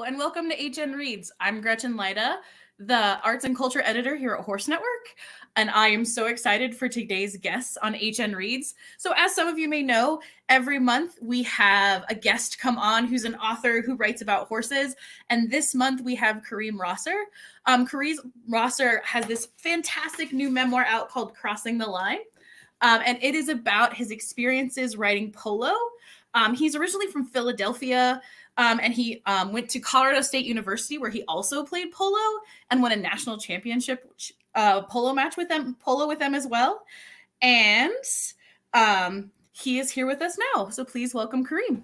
and welcome to HN Reads. I'm Gretchen Lida, the arts and culture editor here at Horse Network, and I am so excited for today's guests on HN Reads. So as some of you may know, every month we have a guest come on who's an author who writes about horses, and this month we have Kareem Rosser. Kareem Rosser has this fantastic new memoir out called Crossing the Line, and it is about his experiences riding polo. He's originally from Philadelphia, and he went to Colorado State University, where he also played polo and won a national championship polo with them as well. And he is here with us now. So please welcome Kareem.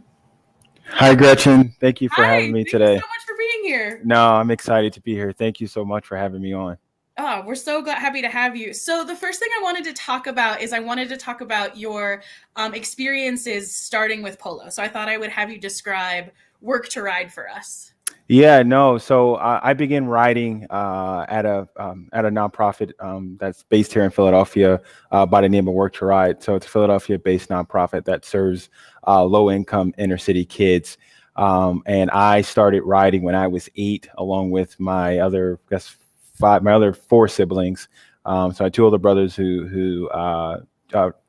Hi, Gretchen. Thank you for having me today. Thank you so much for being here. No, I'm excited to be here. Thank you so much for having me on. Oh, we're so happy to have you. So the first thing I wanted to talk about your experiences starting with polo. So I thought I would have you describe Work to Ride for us. Yeah, no. So I began riding at a nonprofit that's based here in Philadelphia by the name of Work to Ride. So it's a Philadelphia-based nonprofit that serves low-income inner-city kids. And I started riding when I was 8, along with my other, my other 4 siblings. So I had 2 older brothers who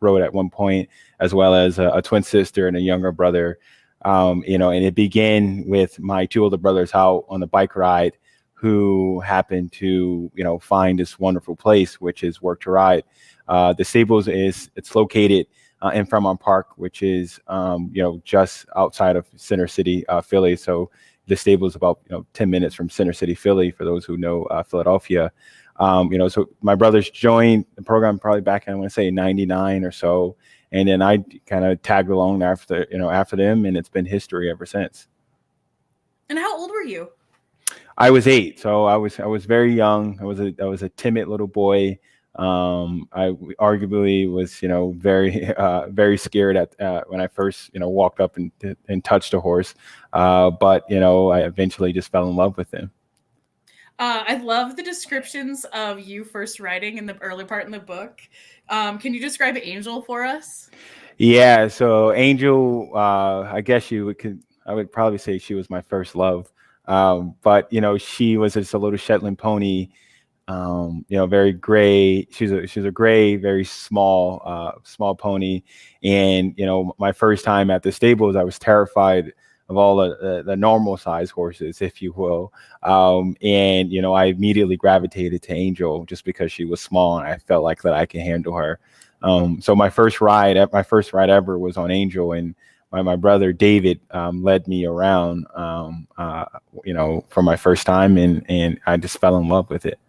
rode at one point, as well as a twin sister and a younger brother. And it began with my 2 older brothers out on the bike ride, who happened to, find this wonderful place, which is Work to Ride. The stables it's located in Fremont Park, which is, just outside of Center City, Philly. So the stable is about 10 minutes from Center City, Philly, for those who know Philadelphia. So my brothers joined the program probably back in, I want to say, 99 or so. And then I kind of tagged along after them, and it's been history ever since. And how old were you? I was 8, so I was very young. I was a timid little boy. I arguably was, very scared at when I first, walked up and touched a horse. But I eventually just fell in love with him. I love the descriptions of you first riding in the early part in the book. Can you describe Angel for us? Yeah, so Angel, I guess I would probably say she was my first love. But she was just a little Shetland pony. Very gray. She's a gray, very small pony. And my first time at the stables, I was terrified of all the normal size horses, if you will. And I immediately gravitated to Angel just because she was small and I felt like that I could handle her. So my first ride ever was on Angel, and my brother David led me around, for my first time, and I just fell in love with it.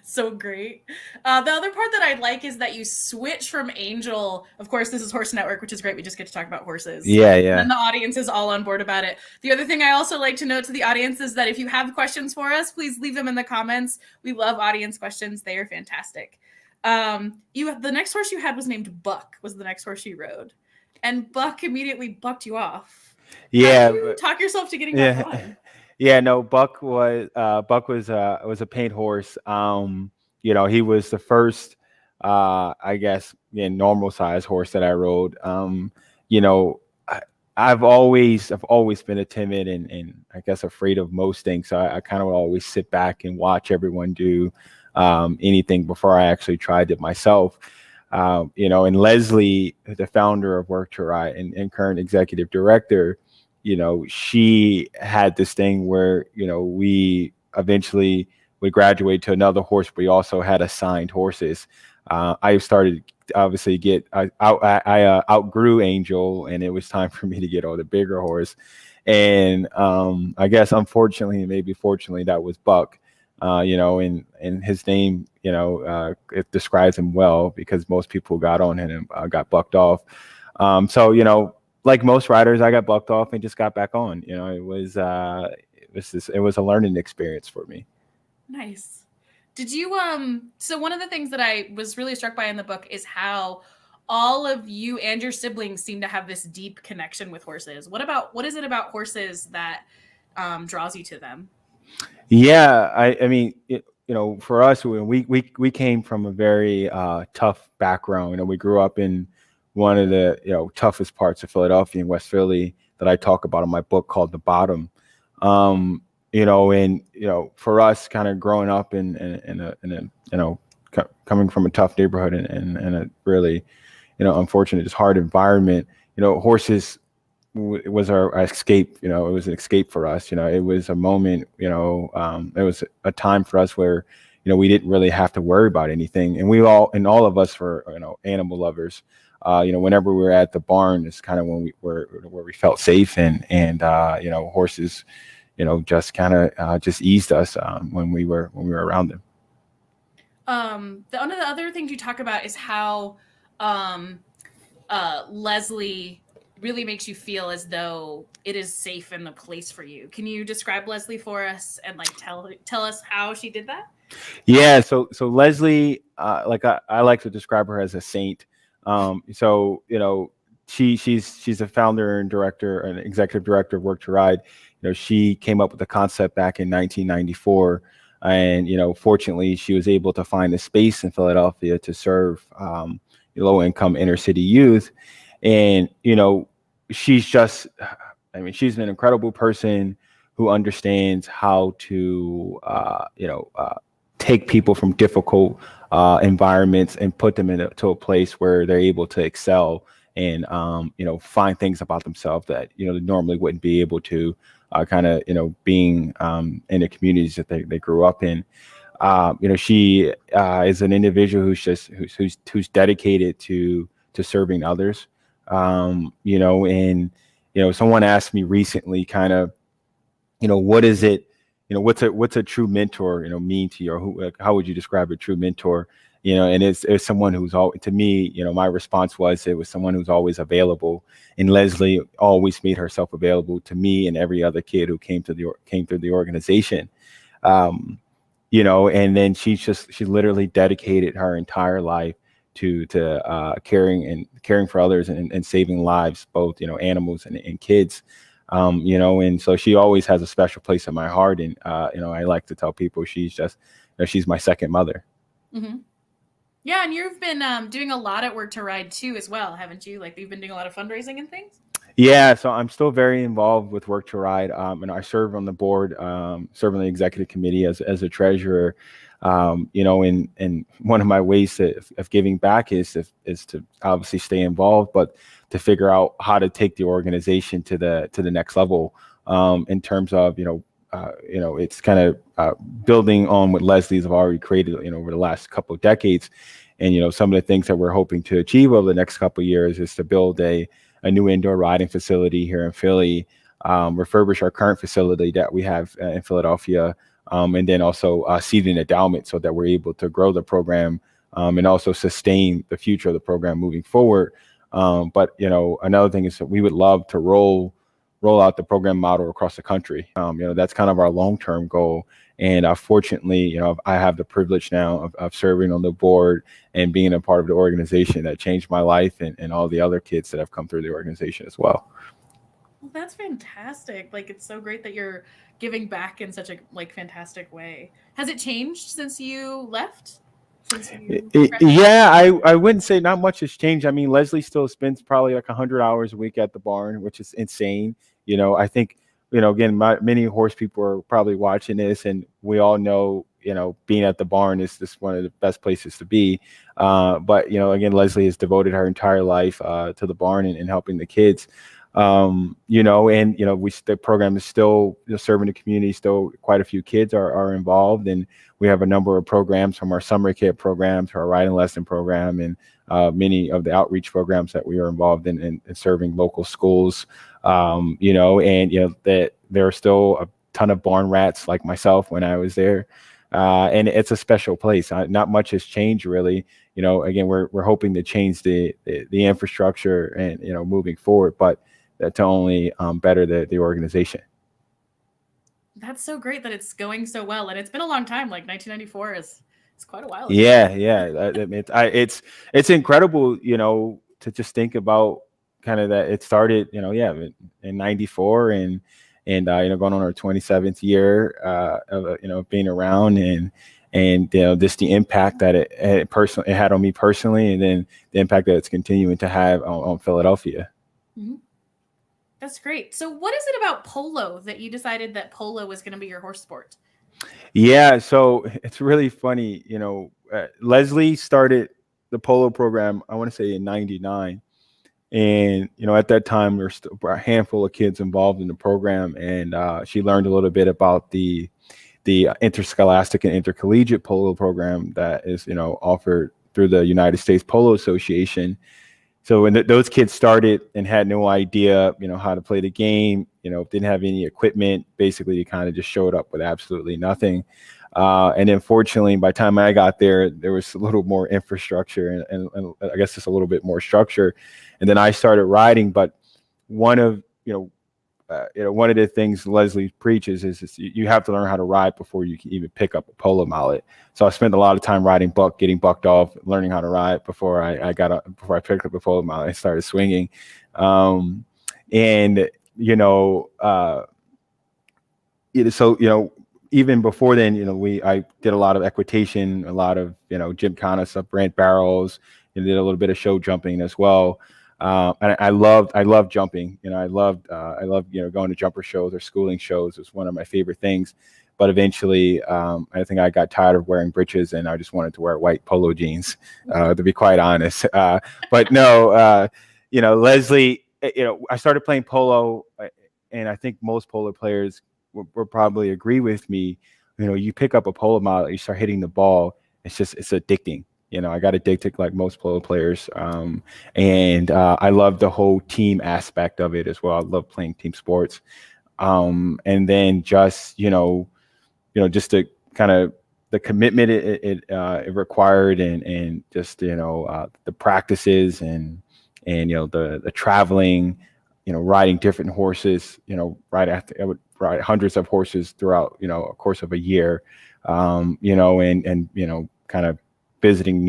So great. The other part that I like is that you switch from Angel. Of course, this is Horse Network, which is great. We just get to talk about horses. Yeah. And the audience is all on board about it. The other thing I also like to note to the audience is that if you have questions for us, please leave them in the comments. We love audience questions. They are fantastic. The next horse you had was named Buck, was the next horse you rode. And Buck immediately bucked you off. Yeah. How did you talk yourself to getting back on? Yeah, no, Buck was a paint horse. He was the first, I guess, normal size horse that I rode. I've always been a timid and I guess afraid of most things. So I kind of always sit back and watch everyone do anything before I actually tried it myself. And Leslie, the founder of Work to Ride and current executive director, she had this thing where, we eventually would graduate to another horse. We also had assigned horses. I started obviously I outgrew Angel, and it was time for me to get on the bigger horse. And I guess unfortunately, maybe fortunately, that was Buck. And his name, it describes him well because most people got on him and got bucked off. Like most riders, I got bucked off and just got back on. It was a learning experience for me. Nice. Did you so one of the things that I was really struck by in the book is how all of you and your siblings seem to have this deep connection with horses. What is it about horses that draws you to them? Yeah, I mean, for us, we came from a very tough background. We grew up in one of the toughest parts of Philadelphia in West Philly that I talk about in my book called The Bottom. You know, and you know, for us, kind of growing up in a you know, coming from a tough neighborhood and a really, you know, unfortunate, just hard environment. You know, horses it was our escape. You know, it was an escape for us. You know, it was a moment. You know, it was a time for us where, you know, we didn't really have to worry about anything, and we all of us were, you know, animal lovers. You know, whenever we were at the barn, it's kind of when we were where we felt safe, and you know, horses, you know, just kind of just eased us when we were around them. One of the other things you talk about is how um, Leslie really makes you feel as though it is safe in the place for you. Can you describe Leslie for us and like tell us how she did that? Yeah, so Leslie, like I like to describe her as a saint. So you know, she's a founder and director and executive director of Work to Ride. You know, she came up with the concept back in 1994, and you know, fortunately, she was able to find a space in Philadelphia to serve low income inner city youth. And you know, she's just, I mean, she's an incredible person who understands how to take people from difficult environments and put them into a place where they're able to excel and you know, find things about themselves that, you know, they normally wouldn't be able to, kind of, you know, being in the communities that they grew up in. You know, she is an individual who's dedicated to serving others. You know, and you know, someone asked me recently, kind of, you know, what is it, you know, what's a true mentor, you know, mean to you, or who, like, how would you describe a true mentor? You know, and it's someone who's all, to me, you know, my response was, it was someone who's always available. And Leslie always made herself available to me and every other kid who came through the organization. Um, you know, and then she literally dedicated her entire life to caring for others and saving lives, both, you know, animals and kids. You know, and so she always has a special place in my heart. And you know, I like to tell people she's just, you know, she's my second mother. Mm-hmm. Yeah, and you've been doing a lot at Work to Ride too, as well, haven't you? Like you've been doing a lot of fundraising and things. Yeah, so I'm still very involved with Work to Ride, and I serve on the board, serve on the executive committee as a treasurer. You know, and one of my ways of giving back is to obviously stay involved, but to figure out how to take the organization to the next level, in terms of, you know, it's kind of building on what Leslie's have already created, you know, over the last couple of decades. And you know, some of the things that we're hoping to achieve over the next couple of years is to build a new indoor riding facility here in Philly, refurbish our current facility that we have in Philadelphia, and then also seed an endowment so that we're able to grow the program, and also sustain the future of the program moving forward. But you know, another thing is that we would love to roll out the program model across the country. You know, that's kind of our long-term goal. And fortunately, you know, I have the privilege now of serving on the board and being a part of the organization that changed my life, and all the other kids that have come through the organization as well. Well, that's fantastic. Like it's so great that you're giving back in such a like fantastic way. Has it changed since you left? Since you Yeah, I wouldn't say not much has changed. I mean, Leslie still spends probably like 100 hours a week at the barn, which is insane. You know, I think, you know, again, many horse people are probably watching this, and we all know, you know, being at the barn is just one of the best places to be. But you know, again, Leslie has devoted her entire life to the barn and helping the kids. You know, and you know, the program is still, you know, serving the community. Still, quite a few kids are involved, and we have a number of programs, from our summer camp program to our riding lesson program, and many of the outreach programs that we are involved in serving local schools. You know, and you know that there are still a ton of barn rats like myself when I was there. And it's a special place. Not much has changed really. You know, again, we're hoping to change the infrastructure and, you know, moving forward, but to only better the organization. That's so great that it's going so well, and it's been a long time. Like 1994 is it's quite a while ago. Yeah. It's incredible, you know, to just think about kind of that it started, you know, yeah, in '94, and you know, going on our 27th year of you know, being around, and you know, just the impact that it had on me personally, and then the impact that it's continuing to have on Philadelphia. Mm-hmm. That's great. So what is it about polo that you decided that polo was going to be your horse sport? Yeah, so it's really funny. Leslie started the polo program, I want to say in '99. And, at that time, there's still a handful of kids involved in the program. And she learned a little bit about the interscholastic and intercollegiate polo program that is, offered through the United States Polo Association. So when those kids started and had no idea, how to play the game, didn't have any equipment, basically you kind of just showed up with absolutely nothing. And then fortunately, by the time I got there, there was a little more infrastructure and I guess just a little bit more structure. And then I started riding. But one of, one of the things Leslie preaches is you have to learn how to ride before you can even pick up a polo mallet. So I spent a lot of time riding getting bucked off, learning how to ride before I picked up the polo mallet and started swinging. And so even before then, I did a lot of equitation, a lot of gymkhana stuff, brand barrels, and did a little bit of show jumping as well. And I loved jumping. I loved going to jumper shows or schooling shows. It was one of my favorite things. But eventually, I think I got tired of wearing breeches and I just wanted to wear white polo jeans, to be quite honest. But no, Leslie, I started playing polo, and I think most polo players will probably agree with me. You pick up a polo mallet, you start hitting the ball. It's addicting. I got addicted like most polo players. And I love the whole team aspect of it as well. I love playing team sports. And then just, just the kind of the commitment it required and just, the practices and the traveling, riding different horses, I would ride hundreds of horses throughout, a course of a year, and kind of visiting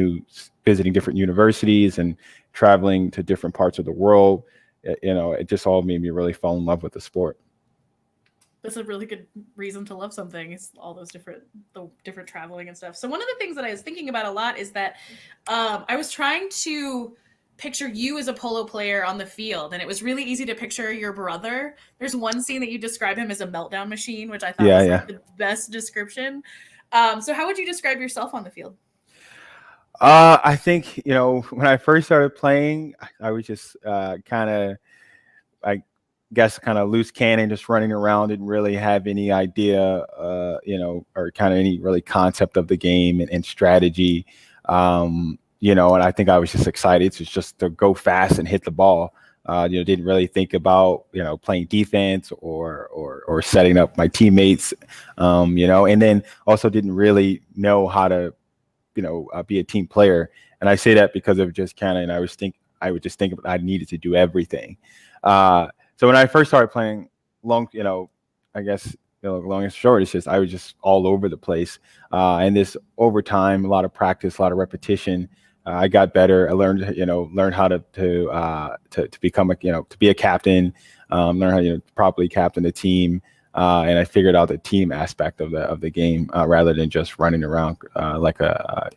different universities and traveling to different parts of the world. It just all made me really fall in love with the sport. That's a really good reason to love something, is all those the different traveling and stuff. So one of the things that I was thinking about a lot is that I was trying to picture you as a polo player on the field, and it was really easy to picture your brother. There's one scene that you describe him as a meltdown machine, which I thought was like the best description. So how would you describe yourself on the field? I think, when I first started playing, I was just kind of, I guess, kind of loose cannon, just running around, didn't really have any idea, or kind of any really concept of the game and strategy. And I think I was just excited to go fast and hit the ball. Didn't really think about, playing defense or setting up my teammates, and then also didn't really know how to, be a team player. And I say that because of just kind of, and I would just think I needed to do everything. So when I first started playing I guess, long and short, it's just, I was just all over the place. And this over time, a lot of practice, a lot of repetition, I got better. I learned how to become to be a captain, learn how to properly captain the team. And I figured out the team aspect of the game, rather than just running around like a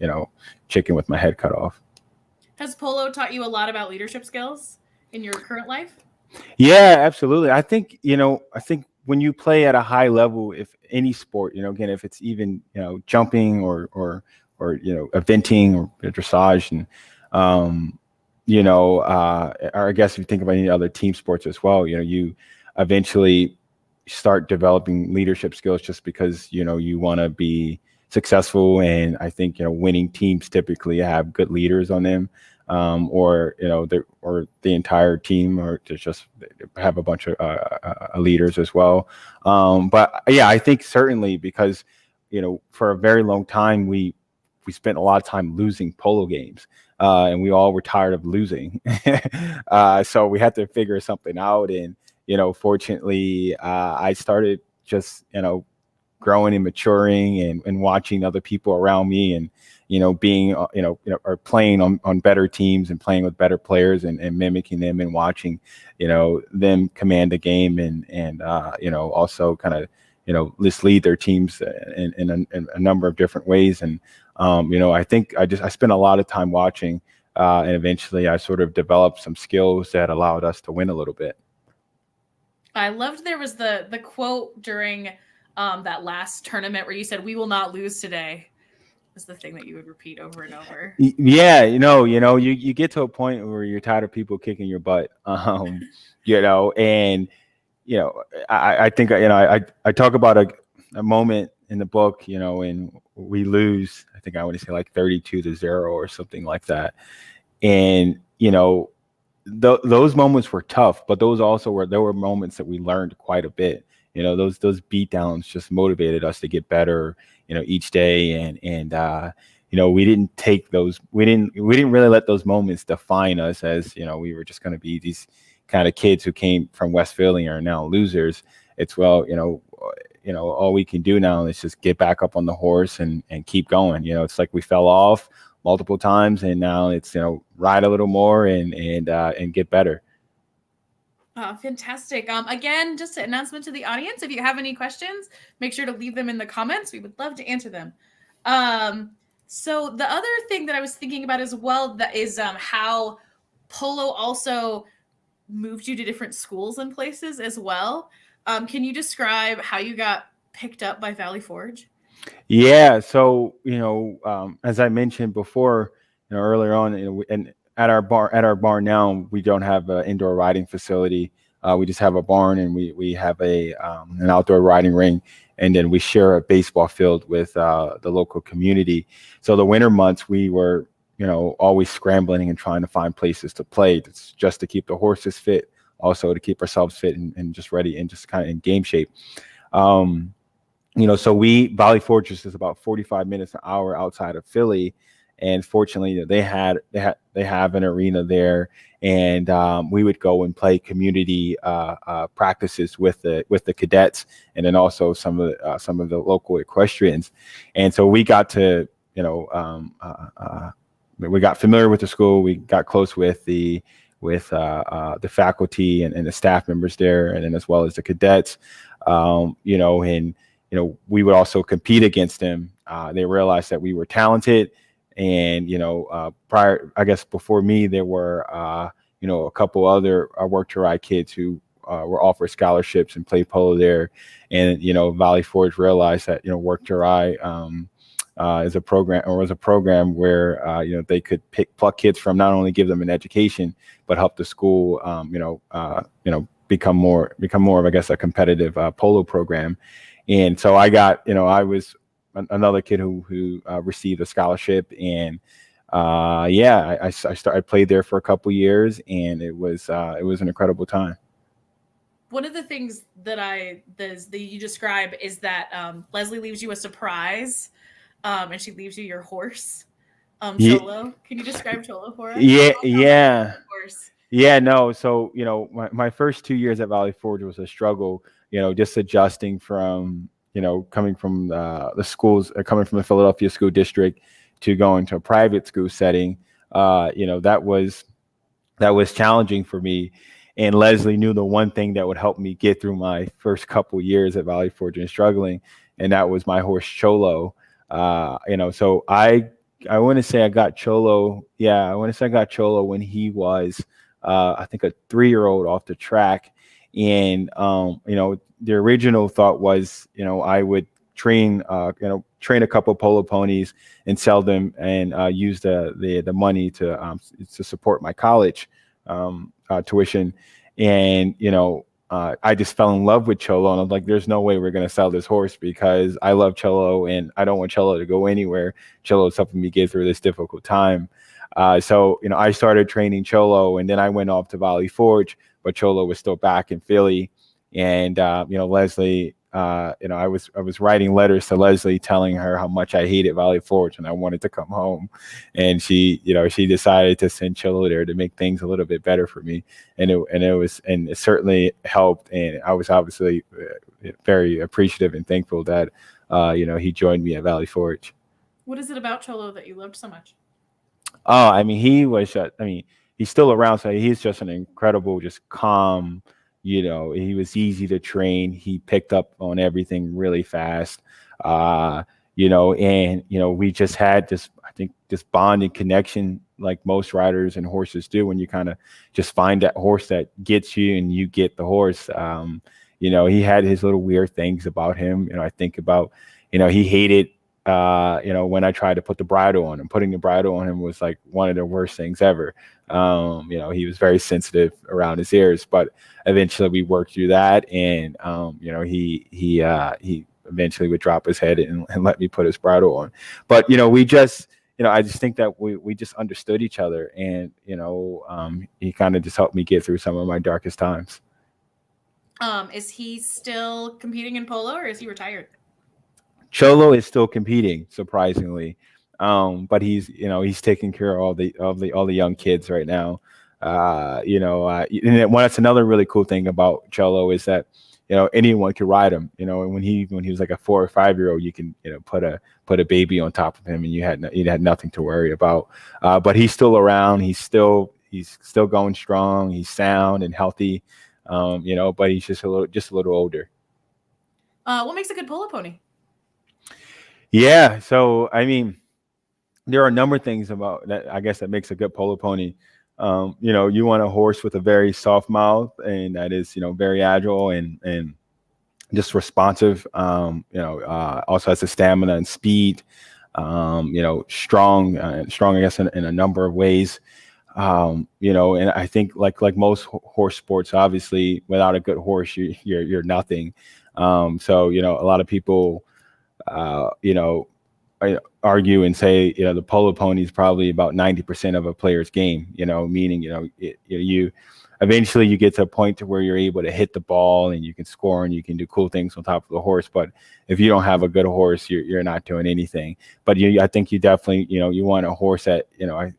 chicken with my head cut off. Has polo taught you a lot about leadership skills in your current life? Yeah, absolutely. I think when you play at a high level, if any sport, again, if it's even jumping or eventing or dressage, and or I guess if you think about any other team sports as well, you eventually start developing leadership skills just because you want to be successful. And I think winning teams typically have good leaders on them, or the entire team, or to just have a bunch of leaders as well. But yeah, I think certainly because for a very long time we spent a lot of time losing polo games, and we all were tired of losing. So we had to figure something out. And fortunately, I started just, growing and maturing and watching other people around me and, being, or playing on better teams and playing with better players and mimicking them and watching, them command the game and also kind of, just lead their teams in a number of different ways. And, I think I spent a lot of time watching, and eventually I sort of developed some skills that allowed us to win a little bit. I loved there was the quote during that last tournament where you said, "We will not lose today." Is the thing that you would repeat over and over. Yeah, you get to a point where you're tired of people kicking your butt, and I think I talk about a moment in the book, when we lose. I think I want to say like 32-0 or something like that, and those moments were tough, but those also there were moments that we learned quite a bit. Those beat downs just motivated us to get better, each day, and we didn't take those. We didn't really let those moments define us as we were just going to be these kind of kids who came from West Philly and are now losers. It's all we can do now is just get back up on the horse and keep going. It's like we fell off multiple times, and now it's ride a little more and get better. Fantastic. Again, just an announcement to the audience. If you have any questions, make sure to leave them in the comments. We would love to answer them. So the other thing that I was thinking about as well that is how polo also moved you to different schools and places as well. Can you describe how you got picked up by Valley Forge? Yeah. So, as I mentioned before, earlier on, and at our barn now, we don't have an indoor riding facility. We just have a barn, and we have an outdoor riding ring, and then we share a baseball field with the local community. So the winter months, we were, always scrambling and trying to find places to play. It's just to keep the horses fit, also to keep ourselves fit and just ready and just kind of in game shape. So Valley Fortress is about 45 minutes an hour outside of Philly, and fortunately they have an arena there, and we would go and play community practices with the cadets, and then also some of the local equestrians, and so we got to we got familiar with the school, we got close with the faculty and the staff members there, and then as well as the cadets, and we would also compete against them. They realized that we were talented, and prior, I guess before me, there were a couple other Work to Ride kids who were offered scholarships and played polo there, and Valley Forge realized that Work to Ride is a program, or was a program where they could pluck kids from, not only give them an education, but help the school become more of, I guess, a competitive polo program. And so I was another kid who received a scholarship, and I played there for a couple years, and it was an incredible time. One of the things that you describe is that Leslie leaves you a surprise, and she leaves you your horse, Cholo. Can you describe Cholo for us? Yeah. Yeah, no. So, my first 2 years at Valley Forge was a struggle, just adjusting from, coming from the schools, coming from the Philadelphia school district to going to a private school setting. That was challenging for me. And Leslie knew the one thing that would help me get through my first couple years at Valley Forge and struggling, and that was my horse Cholo. So I want to say I got Cholo. Yeah, I want to say I got Cholo when he was, I think, a 3-year-old off the track. And, the original thought was, I would train a couple of polo ponies and sell them, and use the money to support my college tuition. And, I just fell in love with Cholo, and I'm like, there's no way we're going to sell this horse, because I love Cholo and I don't want Cholo to go anywhere. Cholo's helping me get through this difficult time. So I started training Cholo, and then I went off to Valley Forge, but Cholo was still back in Philly. And, Leslie, I was writing letters to Leslie telling her how much I hated Valley Forge and I wanted to come home. And she decided to send Cholo there to make things a little bit better for me. And it certainly helped. And I was obviously very appreciative and thankful that, he joined me at Valley Forge. What is it about Cholo that you loved so much? Oh, I mean, he's still around. So he's just an incredible, just calm, he was easy to train. He picked up on everything really fast. and we just had this, I think, this bonding connection like most riders and horses do, when you kind of just find that horse that gets you and you get the horse. He had his little weird things about him. I think about, he hated, when I tried to put the bridle on him. Putting the bridle on him was like one of the worst things ever. He was very sensitive around his ears, but eventually we worked through that, and he eventually would drop his head and let me put his bridle on. But we just, I just think that we just understood each other, and he kind of just helped me get through some of my darkest times. Is he still competing in polo, or is he retired? Cholo is still competing, surprisingly, but he's taking care of all the young kids right now. And that's another really cool thing about Cholo, is that anyone could ride him. And when he was like a 4 or 5 year old, you can put a baby on top of him, and you had nothing to worry about. But he's still around. He's still going strong. He's sound and healthy. But he's just a little older. What makes a good polo pony? Yeah, so I mean, there are a number of things about that, I guess, that makes a good polo pony. You want a horse with a very soft mouth, and that is, very agile and just responsive. Also has the stamina and speed. Strong, I guess, in a number of ways. And I think like most horse sports, obviously, without a good horse, you're nothing. So a lot of people, I argue and say, the polo pony is probably about 90% of a player's game, meaning, you eventually you get to a point to where you're able to hit the ball and you can score and you can do cool things on top of the horse. But if you don't have a good horse, you're not doing anything. But I think you definitely, you want a horse that,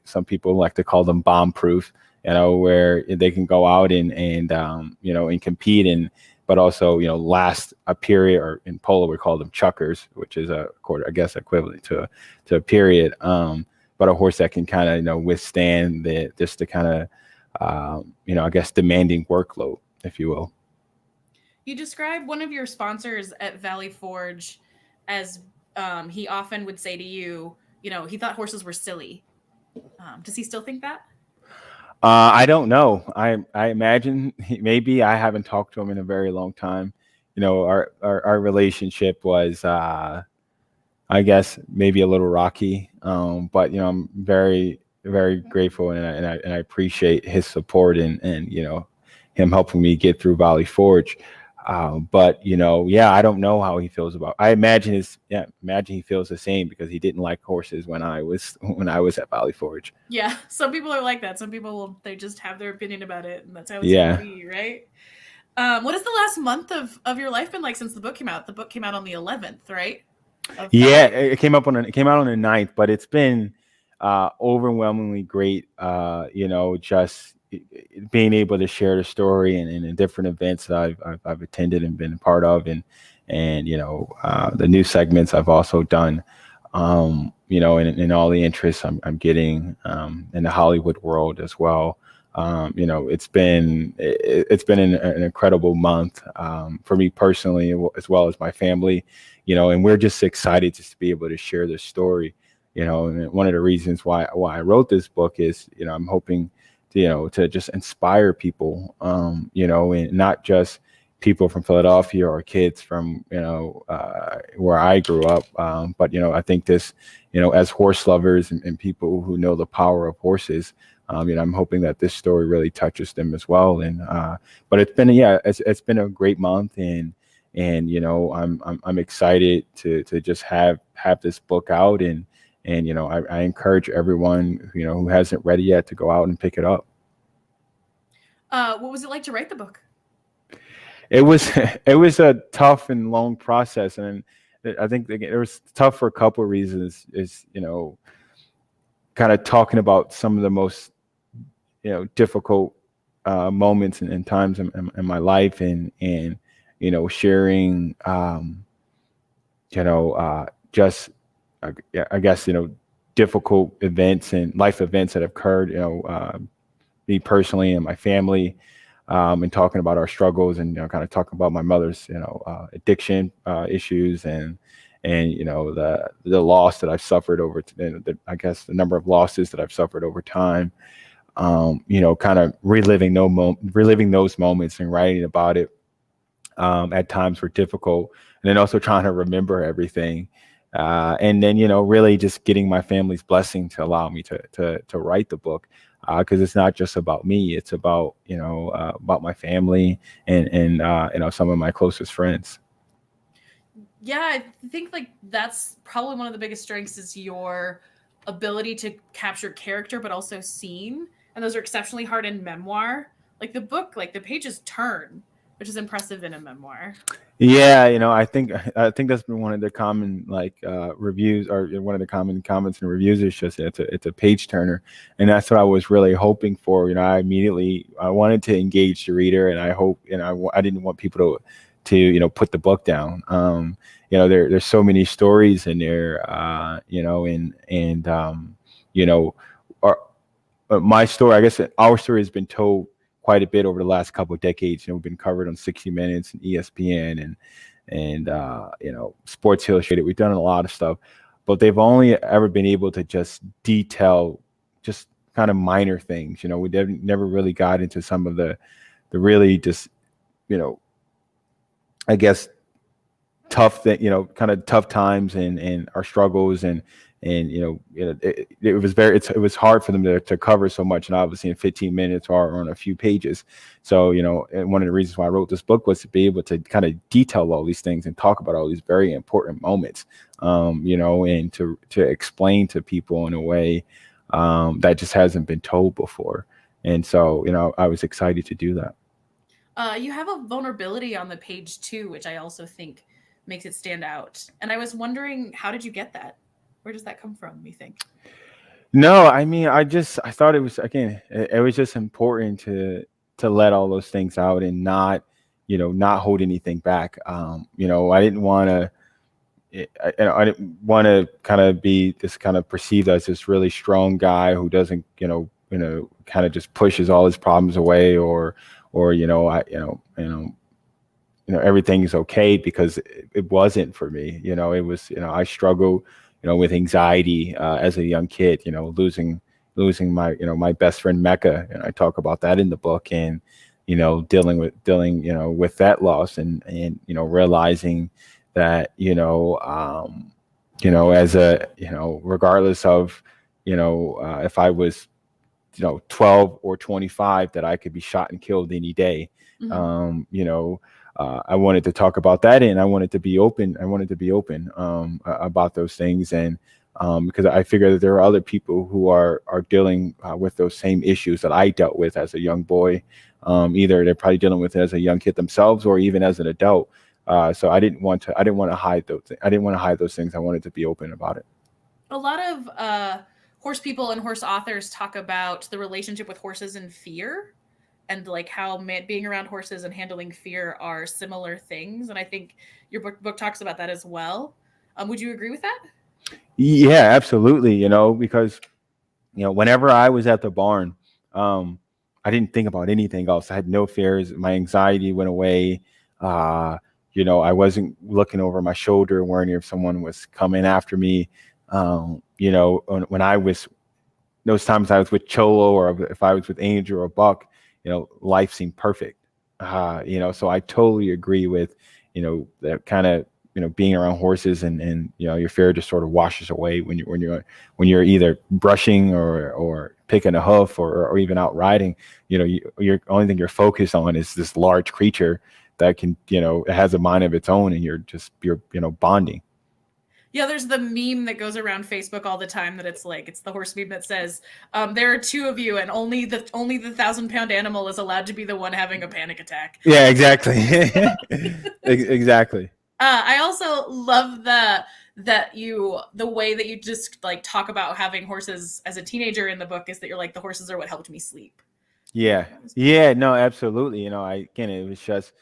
some people like to call them bomb proof, where they can go out and compete, and but also, last a period, or in polo we call them chuckers, which is a quarter, I guess, equivalent to a period. But a horse that can kind of, withstand the kind of, I guess, demanding workload, if you will. You describe one of your sponsors at Valley Forge as he often would say to you, he thought horses were silly. Does he still think that? I don't know. I imagine maybe. I haven't talked to him in a very long time. Our relationship was, I guess, maybe a little rocky. But I'm very, very grateful, and I appreciate his support and him helping me get through Valley Forge. But yeah, I don't know how he feels about. I imagine he feels the same, because he didn't like horses when I was at Valley Forge. Yeah, some people are like that. Some people they just have their opinion about it, and that's how it's Yeah. going to be, right? What has the last month of your life been like since the book came out? The book came out on the 11th, right? Yeah, it came out on the 9th, but it's been overwhelmingly great. Just being able to share the story and different events that I've attended and been a part of, and the new segments I've also done. And all the interest I'm getting in the Hollywood world as well. It's been an incredible month for me personally, as well as my family. And we're just excited just to be able to share this story. And one of the reasons why I wrote this book is, I'm hoping to just inspire people, and not just people from Philadelphia or kids from, where I grew up. But, I think this, as horse lovers and people who know the power of horses, I'm hoping that this story really touches them as well. And, but it's been a great month, and I'm excited to just have this book out, and I encourage everyone, who hasn't read it yet, to go out and pick it up. What was it like to write the book? It was a tough and long process, and I think it was tough for a couple of reasons. Is kind of talking about some of the most difficult moments and times in my life, and sharing just I guess difficult events and life events that have occurred, me personally and my family, and talking about our struggles, and kind of talking about my mother's addiction issues, and and the loss that I've suffered I guess the number of losses that I've suffered over time. Kind of reliving those moments and writing about it at times were difficult, and then also trying to remember everything. And then, really just getting my family's blessing to allow me to write the book, because it's not just about me; it's about about my family and some of my closest friends. Yeah, I think like that's probably one of the biggest strengths is your ability to capture character, but also scene, and those are exceptionally hard in memoir. Like the book, like the pages turn, which is impressive in a memoir. Yeah, I think that's been one of the common reviews, or one of the common comments and reviews is just it's a page turner, and that's what I was really hoping for. I wanted to engage the reader, and I didn't want people to put the book down. There's so many stories in there, you know our, my story, I guess our story has been told quite a bit over the last couple of decades. We've been covered on 60 Minutes and ESPN and Sports Illustrated. We've done a lot of stuff, but they've only ever been able to just detail just kind of minor things. We never really got into some of the really just I guess tough that kind of tough times and our struggles and it was hard for them to cover so much, and obviously in 15 minutes or on a few pages. So and one of the reasons why I wrote this book was to be able to kind of detail all these things and talk about all these very important moments, and to explain to people in a way that just hasn't been told before. And so I was excited to do that. You have a vulnerability on the page too, which I also think makes it stand out. And I was wondering, how did you get that? Where does that come from, you think? No, I mean, I thought it was, again, it was just important to let all those things out and not hold anything back. I didn't want to. I didn't want to kind of be this kind of perceived as this really strong guy who doesn't, kind of just pushes all his problems away, or everything is okay, because it wasn't for me. It was, I struggled, with anxiety as a young kid, losing my best friend Mecca. And I talk about that in the book, and, dealing with that loss, and realizing that, as a, regardless of, if I was, 12 or 25, that I could be shot and killed any day. I wanted to talk about that, and I wanted to be open. About those things, and because I figure that there are other people who are dealing with those same issues that I dealt with as a young boy. Either they're probably dealing with it as a young kid themselves, or even as an adult. So I didn't want to hide those. I didn't want to hide those things. I wanted to be open about it. A lot of horse people and horse authors talk about the relationship with horses and fear, and like how being around horses and handling fear are similar things. And I think your book talks about that as well. Would you agree with that? Yeah, absolutely. Because whenever I was at the barn, I didn't think about anything else. I had no fears. My anxiety went away. I wasn't looking over my shoulder, worrying if someone was coming after me. When I was, those times I was with Cholo, or if I was with Angel or Buck, life seemed perfect. So I totally agree with, that kind of, being around horses, and your fear just sort of washes away when you're either brushing or picking a hoof, or even out riding. You're only thing you're focused on is this large creature that can, it has a mind of its own, and you're bonding. Yeah, there's the meme that goes around Facebook all the time that it's the horse meme that says, there are two of you, and only the 1,000-pound animal is allowed to be the one having a panic attack. Yeah, exactly. Exactly. I also love the way that you just talk about having horses as a teenager in the book, is that you're like, the horses are what helped me sleep. Yeah. No, absolutely. Again, it was just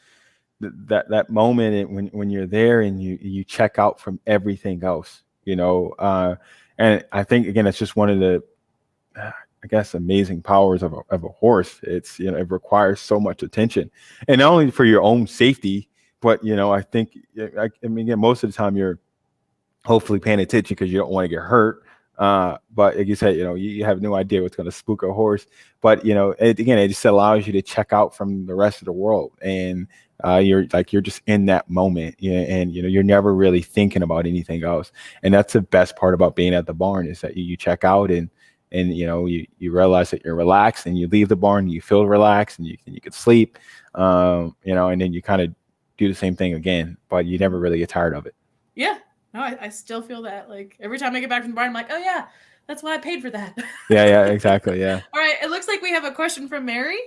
that moment when you're there, and you check out from everything else, and I think, again, it's just one of the, I guess, amazing powers of a horse. It's, it requires so much attention, and not only for your own safety, but, I think, I mean, again, most of the time you're hopefully paying attention because you don't want to get hurt. But like you said, you have no idea what's going to spook a horse. But again, it just allows you to check out from the rest of the world, and you're just in that moment, and you're never really thinking about anything else. And that's the best part about being at the barn, is that you check out, and you realize that you're relaxed, and you leave the barn, you feel relaxed, and you can sleep, and then you kind of do the same thing again, but you never really get tired of it. Yeah. No, I still feel that. Like every time I get back from the barn, I'm like, oh yeah, that's why I paid for that. Yeah, exactly. Yeah. All right. It looks like we have a question from Mary.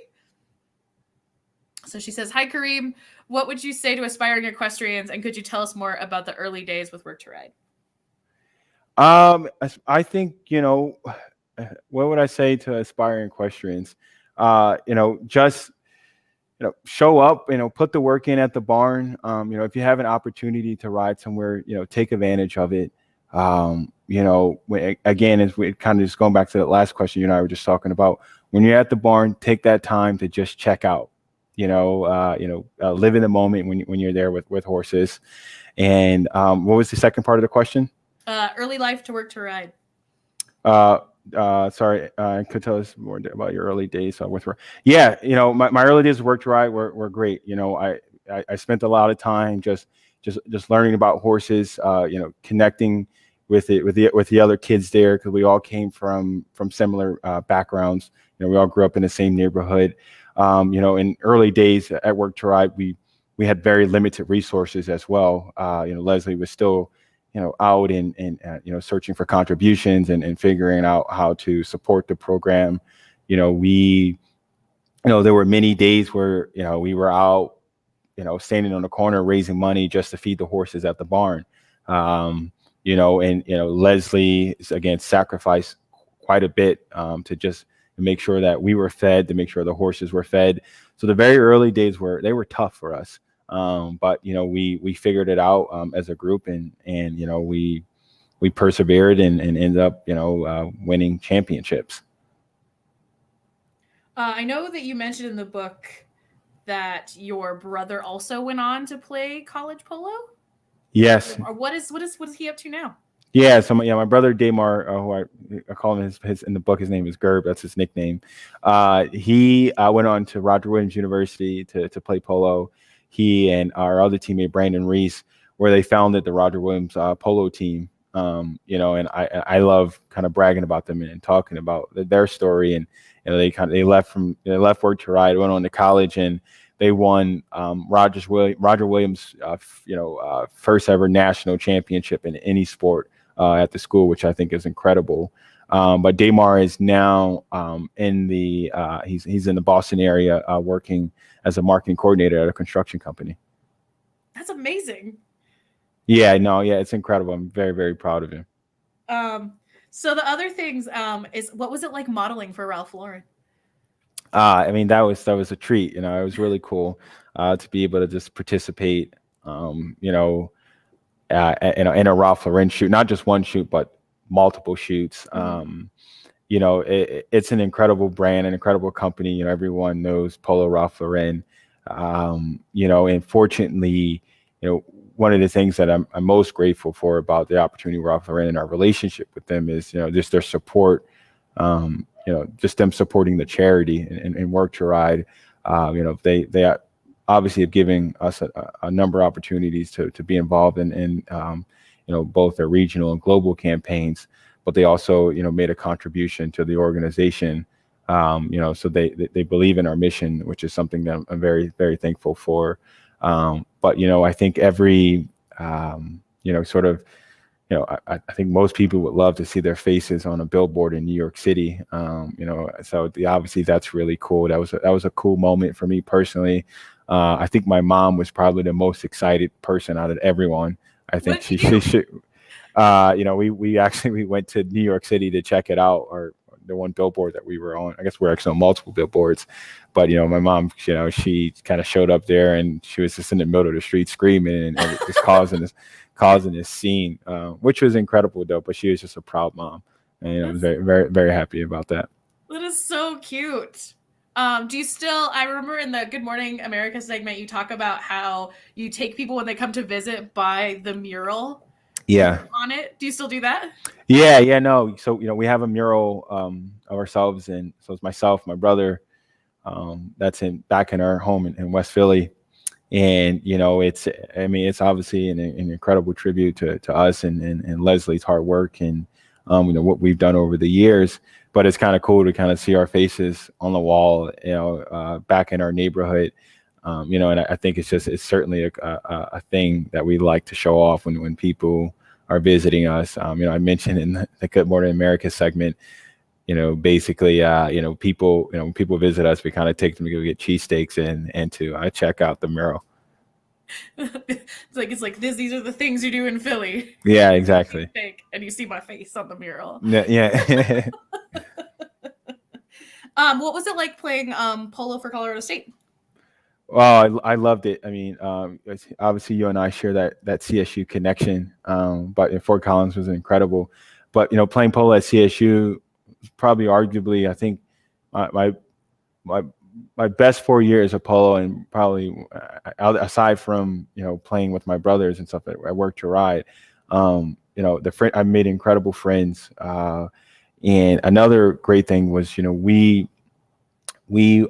So she says, hi, Kareem. What would you say to aspiring equestrians? And could you tell us more about the early days with Work to Ride? I think, what would I say to aspiring equestrians? Just show up, put the work in at the barn. If you have an opportunity to ride somewhere, take advantage of it. Again, as we kind of just going back to that last question you and I were just talking about, when you're at the barn, take that time to just check out, live in the moment when you're there with horses. And what was the second part of the question? Early life to Work to Ride. Sorry, could tell us more about your early days with her. Yeah, my early days of Work to Ride were great. I spent a lot of time just learning about horses, connecting with the other kids there, because we all came from similar backgrounds. We all grew up in the same neighborhood. In early days at Work to Ride, we had very limited resources as well. Leslie was still out and searching for contributions and figuring out how to support the program. We there were many days where we were out standing on the corner raising money just to feed the horses at the barn. Leslie again sacrificed quite a bit to just make sure that we were fed, to make sure the horses were fed. So the very early days were tough for us. But we figured it out as a group, and we persevered and ended up winning championships. I know that you mentioned in the book that your brother also went on to play college polo. Yes. Or what is he up to now? Yeah, so my brother Damar, who I call him his in the book, his name is Gerb. That's his nickname. He went on to Roger Williams University to play polo. He and our other teammate Brandon Reese, where they founded the Roger Williams polo team. And I love kind of bragging about them and talking about their story. And they left Work to Ride, went on to college, and they won Roger Williams first ever national championship in any sport at the school, which I think is incredible. But Damar is now he's in the Boston area working as a marketing coordinator at a construction company. That's amazing. Yeah, it's incredible. I'm very, very proud of him. So the other things is, what was it like modeling for Ralph Lauren? That was a treat. It was really cool to be able to just participate. In a Ralph Lauren shoot, not just one shoot, but multiple shoots. Mm-hmm. It's an incredible brand, an incredible company. Everyone knows Polo Ralph Lauren. And fortunately, one of the things that I'm most grateful for about the opportunity with Ralph Lauren and our relationship with them is, just their support. Just them supporting the charity and Work to Ride. They obviously have given us a number of opportunities to be involved in both their regional and global campaigns, but they also made a contribution to the organization. So they believe in our mission, which is something that I'm very, very thankful for. But I think every I think most people would love to see their faces on a billboard in New York City. So obviously that's really cool. That was a cool moment for me personally. I think my mom was probably the most excited person out of everyone. I think she should. We went to New York City to check it out, or the one billboard that we were on. I guess we're actually on multiple billboards, but my mom, she kind of showed up there and she was just in the middle of the street screaming and just causing this scene, which was incredible though. But she was just a proud mom, and I was very, very, very happy about that. That is so cute. Do you still? I remember in the Good Morning America segment, you talk about how you take people when they come to visit by the mural. Yeah. on it. Do you still do that? Yeah, no. So, we have a mural of ourselves, and so it's myself, my brother, that's back in our home in West Philly. And, it's obviously an incredible tribute to us and Leslie's hard work and, what we've done over the years. But it's kind of cool to kind of see our faces on the wall, back in our neighborhood. And I think it's certainly a thing that we like to show off when people are visiting us. I mentioned in the Good Morning America segment, basically, people, when people visit us, we kind of take them to go get cheesesteaks and to check out the mural. It's like this. These are the things you do in Philly. Yeah, exactly. And you see my face on the mural. Yeah. What was it like playing polo for Colorado State? Well, I loved it. I mean, obviously you and I share that CSU connection, but in Fort Collins was incredible. But playing polo at CSU, probably arguably, I think my best 4 years of polo, and probably aside from playing with my brothers and stuff at Work to Ride, I made incredible friends. And another great thing was we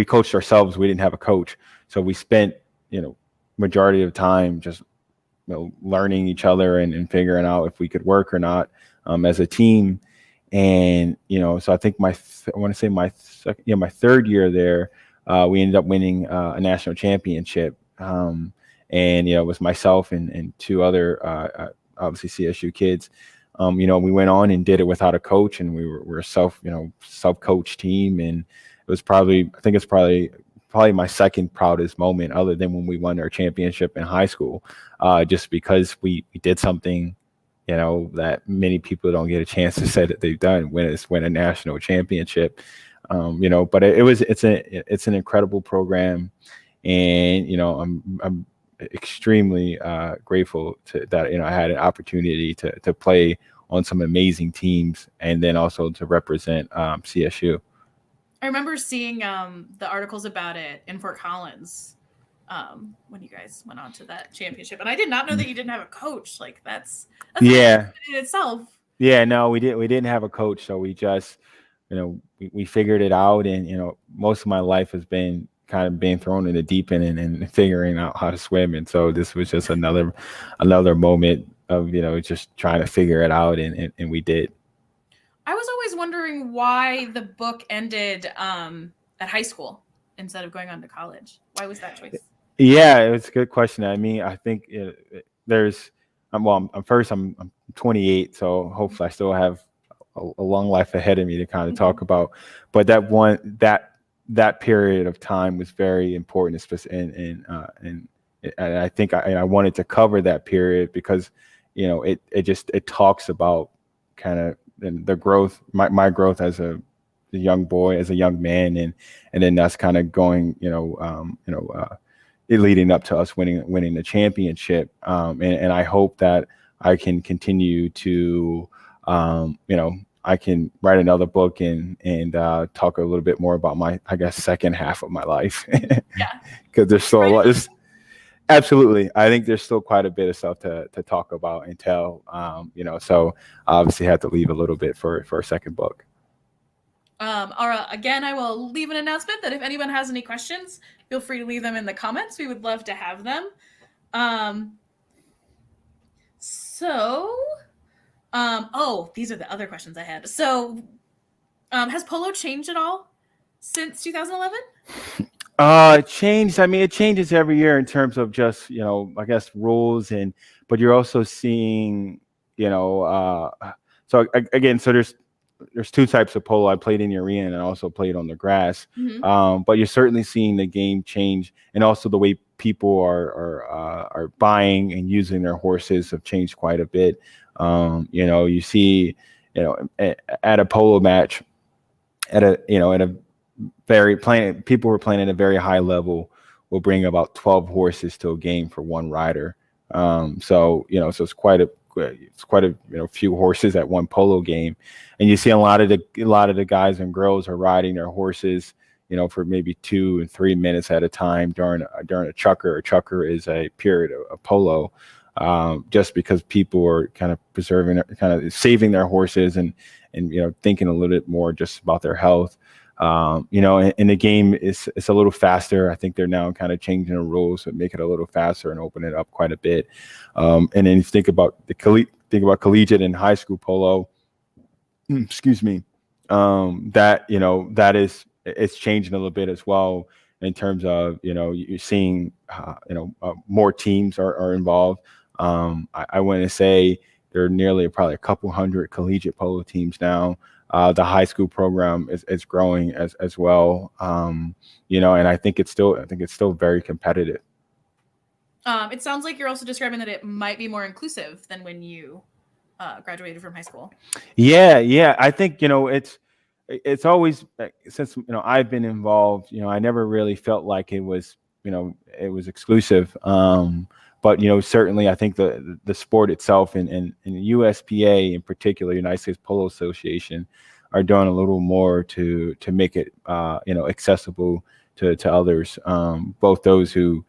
coached ourselves. We didn't have a coach, so we spent majority of time just learning each other and figuring out if we could work or not as a team. And so I think I want to say my third year there, we ended up winning a national championship. And it was myself and two other obviously CSU kids. We went on and did it without a coach, and we're a self-coach team. And it was probably my second proudest moment, other than when we won our championship in high school, just because we did something that many people don't get a chance to say that they've done, win a national championship. But it's an incredible program, and I'm extremely grateful that I had an opportunity to play on some amazing teams, and then also to represent CSU. I remember seeing the articles about it in Fort Collins when you guys went on to that championship, and I did not know that you didn't have a coach. Like that's yeah in itself. Yeah, no, we didn't have a coach, so we just we figured it out. And most of my life has been kind of being thrown in the deep end and figuring out how to swim. And so this was just another moment of just trying to figure it out, and we did. I was always wondering why the book ended at high school instead of going on to college. Why was that choice? Yeah, it's a good question. I mean, I think there's I'm 28, so hopefully I still have a long life ahead of me to kind of talk about. But that period of time was very important, and I think I wanted to cover that period because it talks about kind of the growth, my growth as a young boy, as a young man, and then that's kind of going leading up to us winning the championship. And I hope that I can continue to I can write another book and talk a little bit more about my, I guess, second half of my life. Yeah, because there's still a lot. Absolutely, I think there's still quite a bit of stuff to talk about and tell. So I obviously had to leave a little bit for a second book. Again, I will leave an announcement that if anyone has any questions, feel free to leave them in the comments. We would love to have them. These are the other questions I had. So, has polo changed at all since 2011? It changed. I mean, it changes every year in terms of just, I guess rules, but you're also seeing, so again, so there's two types of polo. I played in the arena and I also played on the grass. Mm-hmm. But you're certainly seeing the game change, and also the way people are buying and using their horses have changed quite a bit. You see, at a polo match, at a people who are playing at a very high level will bring about 12 horses to a game for one rider. So it's quite a few horses at one polo game, and you see a lot of the guys and girls are riding their horses, for maybe 2 and 3 minutes at a time during a chukker. A chukker is a period of polo. just because people are kind of kind of saving their horses and thinking a little bit more just about their health. And the game it's a little faster. I think they're now kind of changing the rules to make it a little faster and open it up quite a bit. And then you think about collegiate and high school polo. Excuse me. It's changing a little bit as well in terms of you're seeing more teams are involved. I want to say there are nearly probably a couple hundred collegiate polo teams now. The high school program is growing as well. And I think it's still very competitive. It sounds like you're also describing that it might be more inclusive than when you graduated from high school. Yeah. I think it's always since I've been involved. I never really felt like it was exclusive. But certainly I think the sport itself and USPA in particular, United States Polo Association, are doing a little more to make it accessible to others, both those who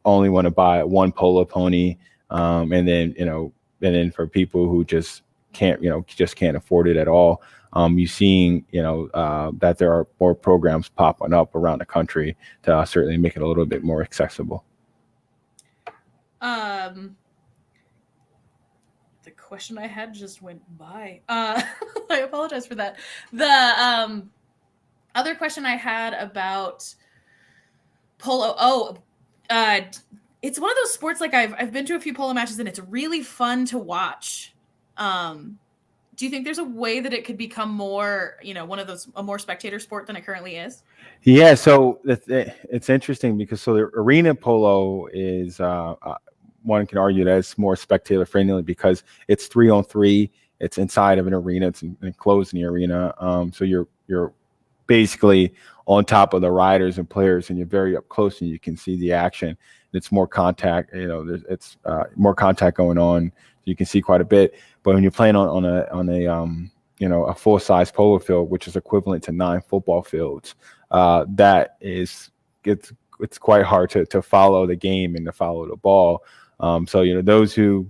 only want to buy one polo pony, and then for people who just can't afford it at all. You're seeing that there are more programs popping up around the country to certainly make it a little bit more accessible. The question I had just went by. I apologize for that. The other question I had about polo. It's one of those sports, like I've been to a few polo matches and it's really fun to watch. Do you think there's a way that it could become more, a more spectator sport than it currently is? Yeah, so it's interesting because the arena polo is one can argue that it's more spectator friendly because it's 3-on-3. It's inside of an arena. It's enclosed in the arena. So you're basically on top of the riders and players, and you're very up close, and you can see the action. It's more contact. It's more contact going on. You can see quite a bit. But when you're playing on a full size polo field, which is equivalent to 9 football fields, it's quite hard to follow the game and to follow the ball. So those who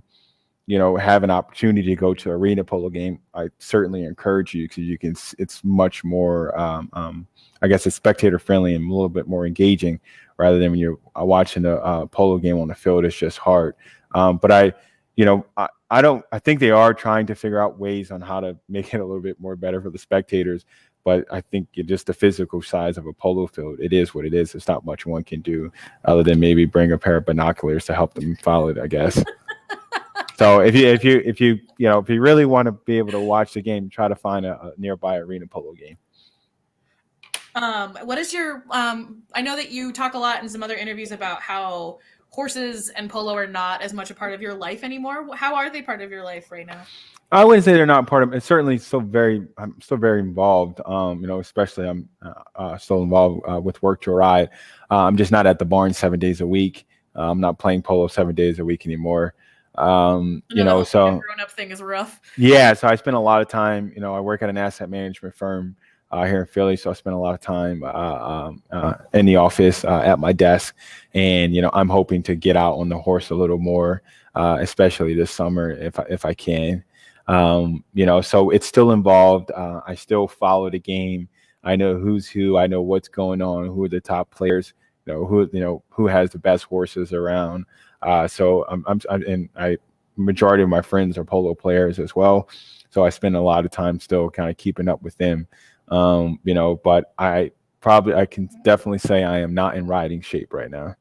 have an opportunity to go to an arena polo game, I certainly encourage you because it's much more I guess it's spectator friendly and a little bit more engaging rather than when you're watching a polo game on the field. It's just hard. But I think they are trying to figure out ways on how to make it a little bit more better for the spectators. But I think just the physical size of a polo field, it is what it is. It's not much one can do other than maybe bring a pair of binoculars to help them follow it, I guess. So if you really want to be able to watch the game, try to find a nearby arena polo game. What is your I know that you talk a lot in some other interviews about how horses and polo are not as much a part of your life anymore. How are they part of your life right now? I wouldn't say they're not part of it. It's certainly I'm still very involved. Especially I'm still involved with Work to Ride. I'm just not at the barn 7 days a week. I'm not playing polo 7 days a week anymore. So grown up thing is rough. Yeah. So I spend a lot of time, I work at an asset management firm here in Philly. So I spend a lot of time in the office at my desk, and, I'm hoping to get out on the horse a little more, especially this summer if I can. So it's still involved. I still follow the game. I know who's who. I know what's going on. Who are the top players? Who has the best horses around. So majority of my friends are polo players as well. So I spend a lot of time still kind of keeping up with them. But I can definitely say I am not in riding shape right now.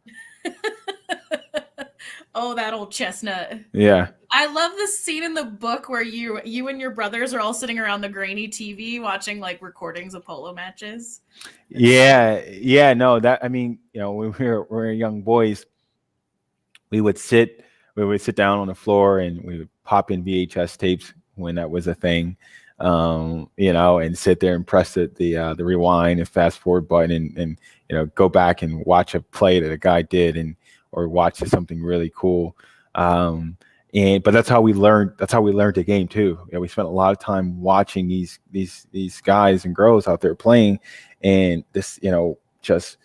Oh, that old chestnut. Yeah. I love this scene in the book where you and your brothers are all sitting around the grainy TV watching like recordings of polo matches. Yeah. No, when we were young boys, we would sit down on the floor and we would pop in VHS tapes when that was a thing, and sit there and press the rewind and fast forward button and go back and watch a play that a guy did or watch something really cool. But that's how we learned. That's how we learned the game too. We spent a lot of time watching these guys and girls out there playing, and this, just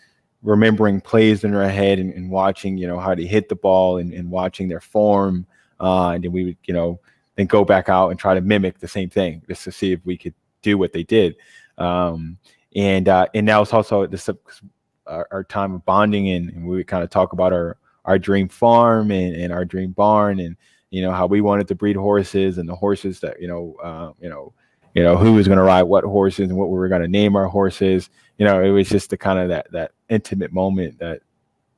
remembering plays in our head and watching, how they hit the ball and watching their form. And then we would, then go back out and try to mimic the same thing just to see if we could do what they did. And now it's also this our time of bonding, and we would kind of talk about our dream farm and our dream barn, and how we wanted to breed horses, and the horses that who was going to ride what horses and what we were going to name our horses. It was just the kind of that intimate moment that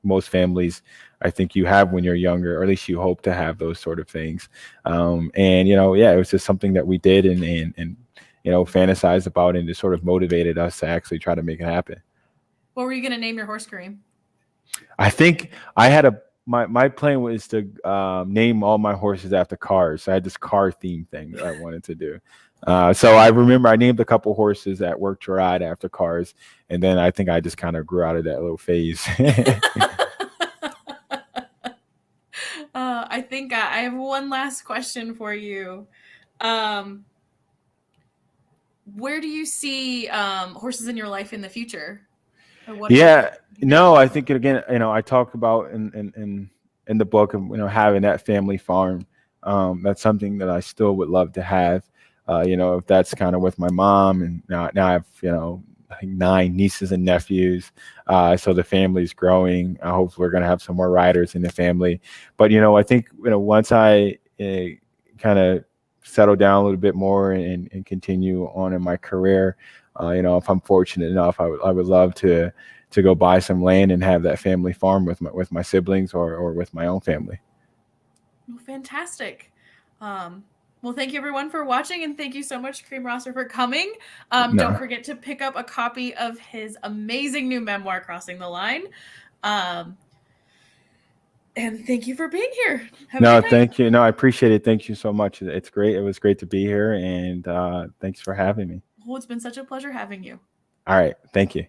most families, I think, you have when you're younger, or at least you hope to have those sort of things. It was just something that we did and fantasized about, and it sort of motivated us to actually try to make it happen. What were you going to name your horse, Kareem? I think I had my plan was to name all my horses after cars. So I had this car theme thing that I wanted to do. So I remember I named a couple horses that worked to ride after cars, and then I think I just kind of grew out of that little phase. I think I have one last question for you. Where do you see horses in your life in the future? No, I think again, I talk about in the book of having that family farm. That's something that I still would love to have. If that's kind of with my mom, and now I have I think 9 nieces and nephews. So the family's growing. I hope we're going to have some more riders in the family. But I think once I kind of settle down a little bit more and continue on in my career, if I'm fortunate enough, I would love to go buy some land and have that family farm with my siblings or with my own family. Well, fantastic. Well, thank you everyone for watching, and thank you so much, Kareem Rosser, for coming. Don't forget to pick up a copy of his amazing new memoir, Crossing the Line. And thank you for being here. Thank you. No, I appreciate it. Thank you so much. It's great. It was great to be here, and thanks for having me. Well, it's been such a pleasure having you. All right. Thank you.